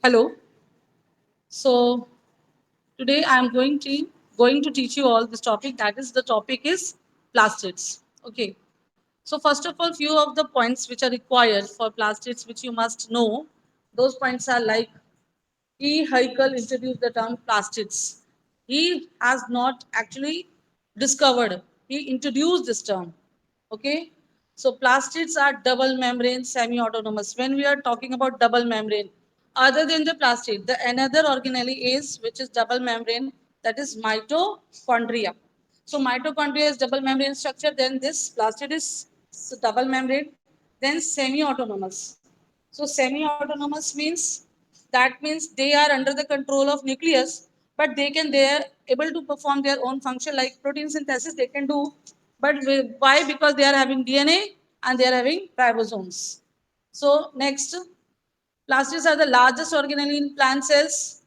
Hello. So today I am going to teach you all this topic. That is the topic is plastids. Okay. So first of all, few of the points which are required for plastids, which you must know. Those points are like E. Haeckel introduced the term plastids. He has not actually discovered. He introduced this term. Okay. So plastids are double membrane semi-autonomous. When we are talking about double membrane, other than the plastid, the another organelle is which is double membrane, that is mitochondria. So mitochondria is double membrane structure. Then this plastid is double membrane. Then semi-autonomous. So semi-autonomous means that means they are under the control of nucleus, but they are able to perform their own function like protein synthesis. They can do, but why? Because they are having DNA and they are having ribosomes. So next, plastids are the largest organelle in plant cells.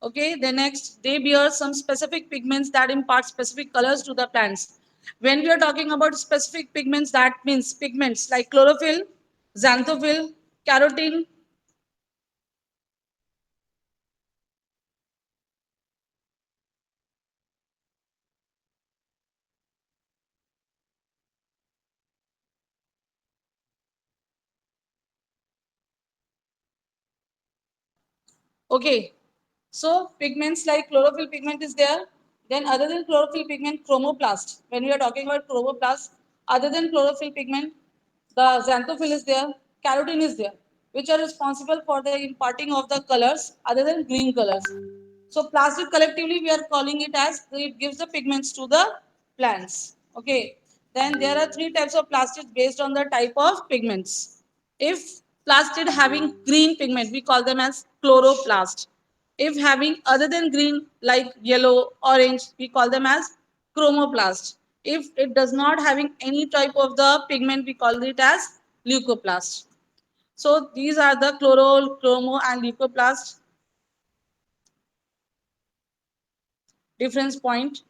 Okay, then next, they bear some specific pigments that impart specific colors to the plants. When we are talking about specific pigments, that means pigments like chlorophyll, xanthophyll, carotene. Okay, so pigments like chlorophyll pigment is there. Then other than chlorophyll pigment, chromoplast. When we are talking about chromoplast, other than chlorophyll pigment, the xanthophyll is there, carotene is there, which are responsible for the imparting of the colors other than green colors. So plastic collectively we are calling it as it gives the pigments to the plants. Okay. Then there are three types of plastids based on the type of pigments. If plastid having green pigment, we call them as chloroplast. If having other than green like yellow, orange, we call them as chromoplast. If it does not having any type of the pigment, we call it as leucoplast. So these are the chloro, chromo and leucoplast difference point.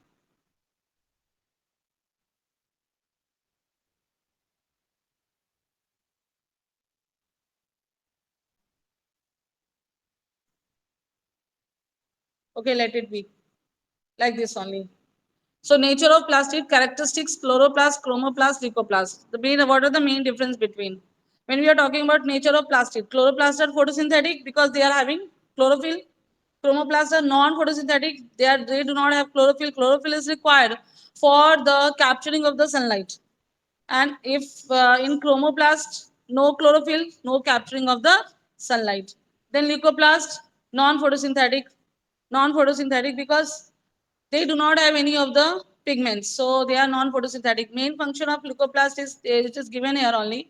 Okay, let it be like this only. So nature of plastic characteristics, chloroplast, chromoplast, leucoplast. What are the main difference between? When we are talking about nature of plastic, chloroplasts are photosynthetic because they are having chlorophyll. Chromoplasts are non-photosynthetic. They do not have chlorophyll. Chlorophyll is required for the capturing of the sunlight. And if in chromoplast, no chlorophyll, no capturing of the sunlight. Then leucoplast, non-photosynthetic. Non-photosynthetic because they do not have any of the pigments, so they are non-photosynthetic. Main function of leucoplast is it is given here only.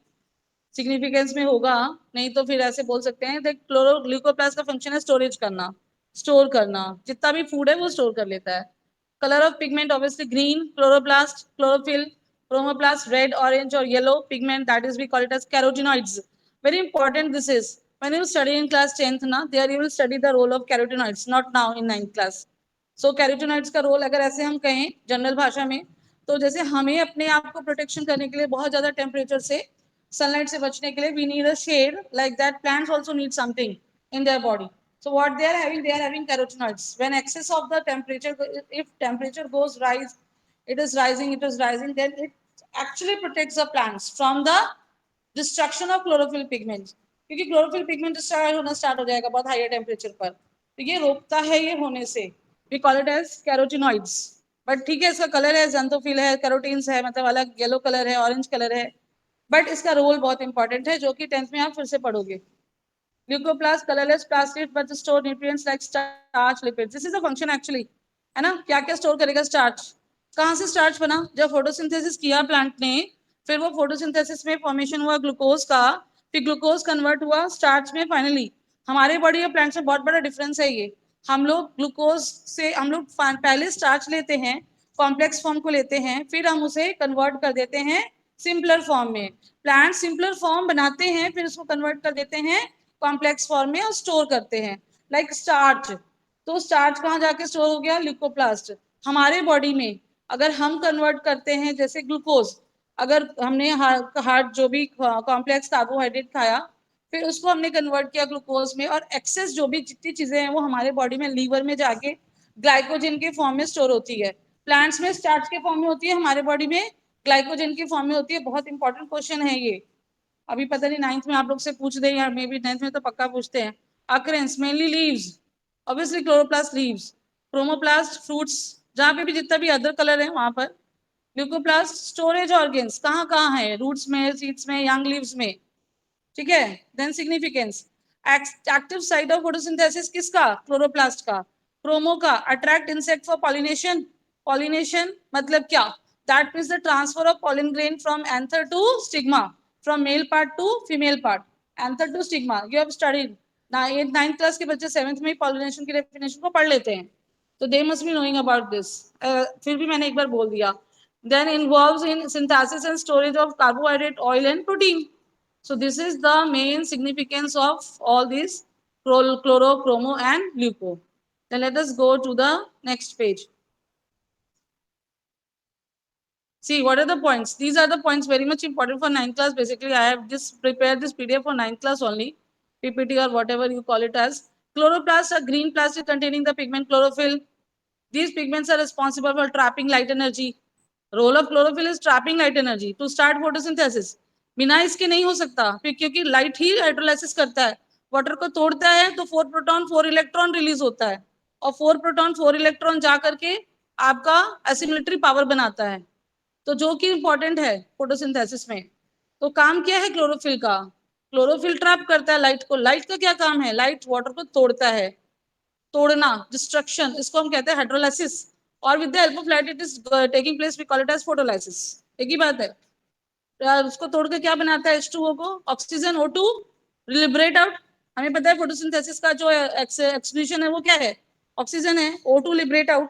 Significance में होगा, नहीं तो फिर ऐसे बोल सकते हैं देख क्लोरो ग्लूकोप्लास्ट का फंक्शन है स्टोरेज करना, स्टोर करना, जितना भी फूड है वो स्टोर कर लेता है. Colour of pigment obviously green chloroplast, chlorophyll, chromoplast red, orange or yellow pigment, that is we call it as carotenoids. Very important this is. When you study in class 10th na, there you will study the role of carotenoids, not now in 9th class. So carotenoids का role अगर ऐसे हम कहें general भाषा में, तो जैसे हमें अपने आप को प्रोटेक्शन करने के लिए बहुत ज्यादा टेम्परेचर से, सनलाइट से बचने के लिए we need a shade, like that plants also need something in their body. So what they are having carotenoids. When excess of the temperature, if temperature goes rise, it is rising, then it actually protects the plants from the destruction of chlorophyll pigment, क्योंकि chlorophyll pigment destroy होना start हो जाएगा बहुत higher temperature पर, तो ये रोकता है ये होने से. We call it as carotenoids. But ठीक है, इसका कलर है जेंथोफिल है, कैरोटीन्स है, मतलब अलग येलो कलर है, ऑरेंज कलर है, बट इसका रोल बहुत इंपॉर्टेंट है जो कि 10th में आप फिर से पढ़ोगे. Leucoplast, colorless plastids, but store nutrients like starch, lipids. This is the function actually, है ना. क्या क्या स्टोर करेगा स्टार्च. कहाँ से स्टार्च बना, जब फोटोसिंथेसिस किया प्लांट ने, फिर वो फोटोसिंथेसिस में फॉर्मेशन हुआ ग्लूकोज का, फिर ग्लूकोज कन्वर्ट हुआ स्टार्च में फाइनली. हमारे बॉडी और प्लांट में बहुत बड़ा डिफरेंस है ये. हम लोग ग्लूकोज से हम लोग पहले स्टार्च लेते हैं, कॉम्प्लेक्स फॉर्म को लेते हैं, फिर हम उसे कन्वर्ट कर देते हैं सिंपलर फॉर्म में. प्लांट सिंपलर फॉर्म बनाते हैं, फिर उसको कन्वर्ट कर देते हैं कॉम्प्लेक्स फॉर्म में और स्टोर करते हैं लाइक स्टार्च. तो स्टार्च कहाँ जाके स्टोर हो गया, ल्यूकोप्लास्ट. हमारे बॉडी में अगर हम कन्वर्ट करते हैं जैसे ग्लूकोज, अगर हमने हार्ट जो भी कॉम्प्लेक्स कार्बोहाइड्रेट खाया, फिर उसको हमने कन्वर्ट किया ग्लूकोज में, और एक्सेस जो भी जितनी चीजें हैं वो हमारे बॉडी में लीवर में जाके ग्लाइकोजन के फॉर्म में स्टोर होती है। प्लांट्स में स्टार्च के फॉर्म में होती है, हमारे बॉडी में ग्लाइकोजन की फॉर्म में होती है। बहुत इंपॉर्टेंट क्वेश्चन है ये, अभी पता नहीं 9th में आप लोग से पूछ दे या मे बी 10th में तो पक्का पूछते हैं। Occurrence mainly leaves, obviously chloroplast leaves, chromoplast fruits, जहां पे भी जितना भी अदर कलर है वहां पर। ल्यूकोप्लास्ट स्टोरेज ऑर्गेन्स कहाँ कहाँ है, रूट्स में, सीड्स में, यंग लीव्स में, ठीक है। Then significance, active site of photosynthesis किसका, क्लोरोप्लास्ट का। क्रोमो का, attract insect for pollination, pollination मतलब क्या, that means the transfer of pollen grain from anther to stigma, from male part to female part, anther to stigma. You have studied ना, 9th class के बच्चे 7th में pollination की definition को पढ़ लेते हैं, तो they must be knowing about this. फिर भी मैंने एक बार बोल दिया। Then involves in synthesis and storage of carbohydrate, oil and protein. So this is the main significance of all these chloro, chromo and leuco. Then let us go to the next page. See, what are the points? These are the points very much important for 9th class. Basically, I have just prepared this PDF for 9th class only, PPT or whatever you call it as. Chloroplasts are green plastic containing the pigment chlorophyll. These pigments are responsible for trapping light energy. Role of chlorophyll is trapping light energy to start photosynthesis. बिना इसके नहीं हो सकता, क्योंकि light ही hydrolysis करता है, water को तोड़ता है, तो 4 प्रोटॉन 4 इलेक्ट्रॉन रिलीज होता है, और 4 प्रोटॉन 4 इलेक्ट्रॉन जा करके आपका एसिमिलेटरी पावर बनाता है, तो जो कि इंपॉर्टेंट है फोटोसिंथेसिस में। तो काम क्या है क्लोरोफिल का, क्लोरोफिल ट्रैप करता है लाइट को। लाइट का क्या काम है, लाइट वाटर को तोड़ता है, तोड़ना, डिस्ट्रक्शन, इसको हम कहते हैं हाइड्रोलाइसिस। और with the help of light it is taking place, we call it as photolysis. एक ही बात है। उसको तोड़ के क्या बनाता है, H2O को, ऑक्सीजन O2 लिबरेट आउट। हमें पता है फोटोसिंथेसिस का जो एक्सक्रीशन है वो क्या है, ऑक्सीजन है। O2 liberate out,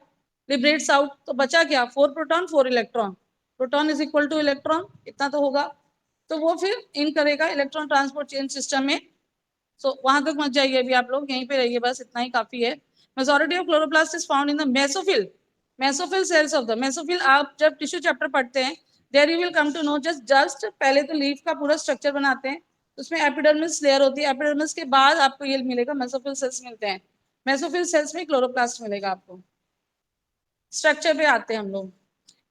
liberates out, तो बचा क्या, 4 proton 4 electron, proton is equal two electron, इतना तो होगा। तो वो फिर इन करेगा इलेक्ट्रॉन ट्रांसपोर्ट चेन सिस्टम में। सो वहां तक मत जाइए अभी, आप लोग यहीं पे रहिए, बस इतना ही काफी है। Majority of chloroplast is found in the mesophyll, mesophyll cells of the mesophyll. आप जब टिश्यू चैप्टर पढ़ते हैं, there you will come to know, just पहले तो लीफ का पूरा स्ट्रक्चर बनाते हैं, उसमें एपिडर्मिस लेयर होती है, एपिडर्मिस के बाद आपको ये मिलेगा, मेसोफिल सेल्स मिलते हैं। मेसोफिल सेल्स में क्लोरोप्लास्ट मिलेगा आपको। स्ट्रक्चर पे आते हैं हम लोग।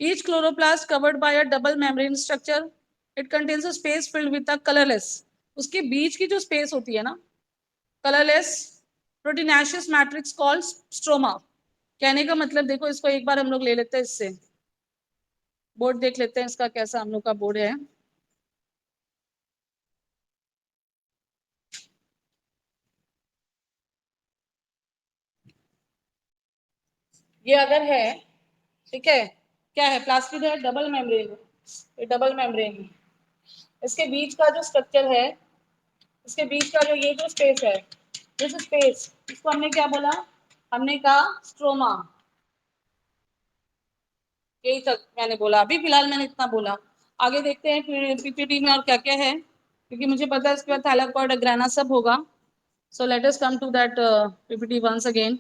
Each chloroplast covered by a double membrane structure, it contains a space filled with a colourless, उसके बीच की जो स्पेस होती है ना, कलरलेस प्रोटीनाशियस मैट्रिक्स कॉल्ड स्ट्रोमा। कहने का मतलब देखो, इसको एक बार हम लोग ले लेते हैं, इससे बोर्ड देख लेते हैं इसका कैसा हम लोग का बोर्ड है। ये अगर है, ठीक है, क्या है, प्लास्टिक है, डबल मेम्ब्रेन, ये डबल मेम्ब्रेन, इसके बीच का जो स्ट्रक्चर है, इसके बीच का जो ये जो स्पेस है, दिस स्पेस, इसको हमने क्या बोला, हमने कहा स्ट्रोमा। यही तक मैंने बोला, अभी फिलहाल मैंने इतना बोला। आगे देखते हैं फिर पीपीटी में और क्या क्या है, क्योंकि मुझे पता है इसके बाद थैलाकॉइड ग्राना सब होगा। So let us come to that PPT once again.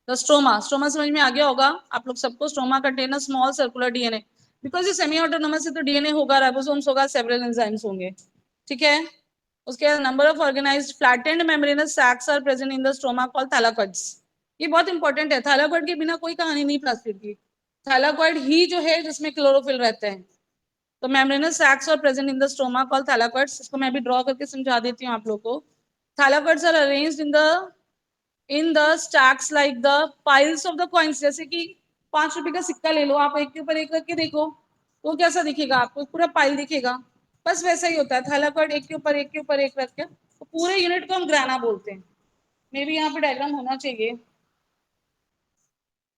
The stroma, stroma समझ में आ गया होगा आप लोग सबको। Stroma contain a small circular DNA, because ये सेमी ऑटोनोमस है तो डीएनए होगा, राइबोसोम्स होगा, सेवरल एंजाइम्स होंगे, ठीक है। उसके बाद number of organised flattened membranous sacs are present in the stroma called thylakoids. ये बहुत इंपॉर्टेंट है, थैलाकॉइड के बिना कोई कहानी नहीं प्लास्टिड की। थैलाकॉइड ही जो है जिसमें क्लोरोफिल रहते हैं। तो membranous sacs are present in the stroma called thylakoids. इसको मैं भी ड्रॉ करके समझा देती हूँ आप लोग को। Thylakoids are arranged in the stacks like the piles of the coins. जैसे कि 5 रुपए का सिक्का ले लो आप, एक के ऊपर एक रख के देखो तो कैसा दिखेगा आपको, पूरा पाइल दिखेगा। बस वैसा ही होता है, थैलाकॉइड एक के ऊपर एक के ऊपर एक रख के, तो पूरे यूनिट को हम ग्राना बोलते हैं। मे बी यहाँ पे डायग्राम होना चाहिए।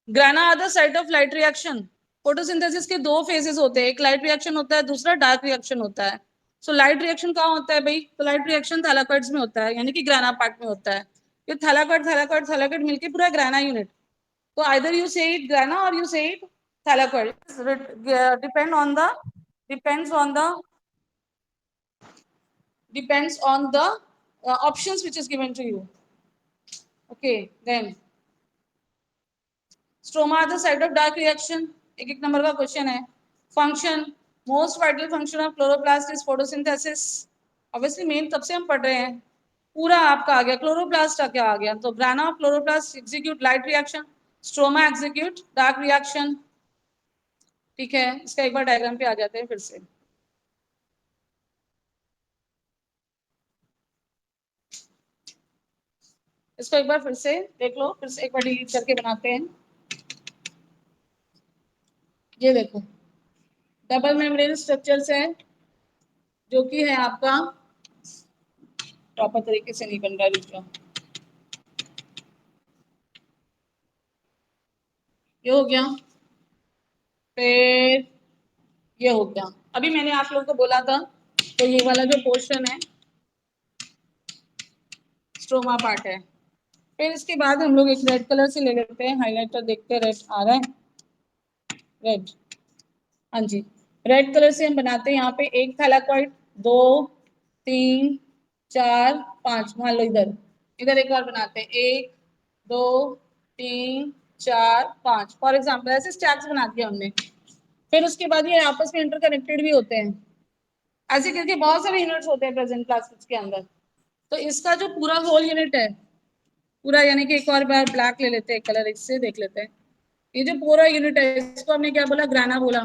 Grana are the site of light reaction. Photosynthesis के दो फेजेस होते हैं, एक लाइट रिएक्शन होता है, दूसरा डार्क रिएक्शन होता है। सो लाइट रिएक्शन कहाँ होता है भाई, तो लाइट रिएक्शन थैलाकॉइड्स में होता है, यानी कि ग्राना पार्ट में होता है। ये थैलाकॉइड थैलाकॉइड थैलाकॉइड मिलके पूरा ग्राना यूनिट। तो either you say it grana or you say it thylakoid. Depends on the depends on the options which is given to you. Okay, then stroma are the site of dark reaction. एक एक number का question है। Function, most vital function of chloroplast is photosynthesis. Obviously main तब से हम पढ़ रहे हैं। पूरा आपका आ गया, क्लोरोप्लास्ट क्या आ गया, तो ग्राना of chloroplast execute light reaction, stroma execute dark reaction. ठीक है, इसका एक बार डायग्राम पे आ जाते हैं फिर से। इसको एक बार फिर से देख लो, फिर से एक बार डिलीट करके बनाते हैं। ये देखो डबल मेम्ब्रेन स्ट्रक्चर्स है, जो कि है आपका प्रॉपर तरीके से नहीं बन रहा है। ये हो गया, फिर ये हो गया। अभी मैंने आप लोगों को बोला था, तो ये वाला जो पोर्शन है स्ट्रोमा पार्ट है। फिर इसके बाद हम लोग एक रेड कलर से ले लेते हैं, हाइलाइटर देखते हैं, रेड आ रहा है, रेड। हाँ जी, रेड कलर से हम बनाते हैं यहाँ पे एक थैलाकॉइड, 2 3 4 5, मान लो इधर, इधर एक बार बनाते हैं, 1 2 3 4 5 फॉर एग्जाम्पल, ऐसे स्टैक्स बना दिया हमने। फिर उसके बाद ये आपस में इंटरकनेक्टेड भी होते हैं, ऐसे करके बहुत सारे यूनिट्स होते हैं प्रेजेंट प्लास्टिक्स के अंदर। तो इसका जो पूरा होल यूनिट है पूरा, यानी कि एक और बार ब्लैक ले लेते हैं कलर, इससे देख लेते हैं। ये जो पूरा यूनिट है इसको हमने क्या बोला, ग्राना बोला।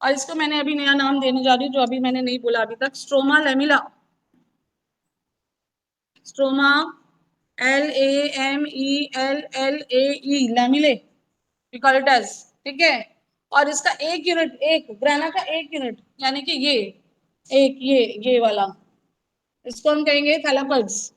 और इसको मैंने अभी नया नाम देने जा रही हूँ, जो अभी मैंने नहीं बोला अभी तक, stroma lamellae. Stroma, LAMELLAE, lamellae we call it as. ठीक है, और इसका एक यूनिट, एक ग्राना का एक यूनिट, यानी कि ये एक, ये वाला, इसको हम कहेंगे थैलापल्स।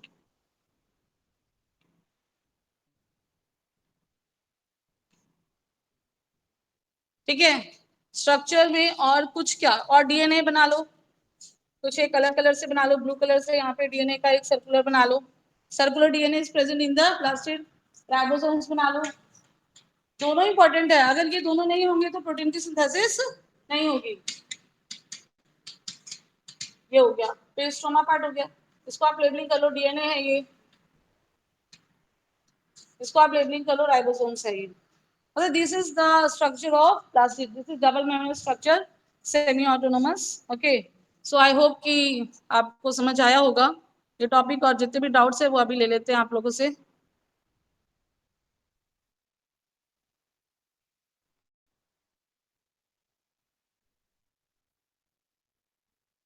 ठीक है, स्ट्रक्चर में और कुछ क्या, और डीएनए बना लो, कुछ एक कलर कलर से बना लो, ब्लू कलर से यहाँ पे डीएनए का एक सर्कुलर बना लो, circular DNA is present in the plastid, ribosomes बना लो। दोनों इंपॉर्टेंट है, अगर ये दोनों नहीं होंगे तो प्रोटीन की सिंथेसिस नहीं होगी। ये हो गया, फिर स्ट्रोमा पार्ट हो गया, इसको आप लेबलिंग कर लो, डीएनए है ये, इसको आप लेबलिंग कर लो, राइबोसोम्स है ये। मतलब this is the structure of plastid, this is double membrane structure, semi autonomous. Okay, so I hope कि आपको समझ आया होगा ये टॉपिक, और जितने भी डाउट्स है वो अभी ले लेते हैं आप लोगों से।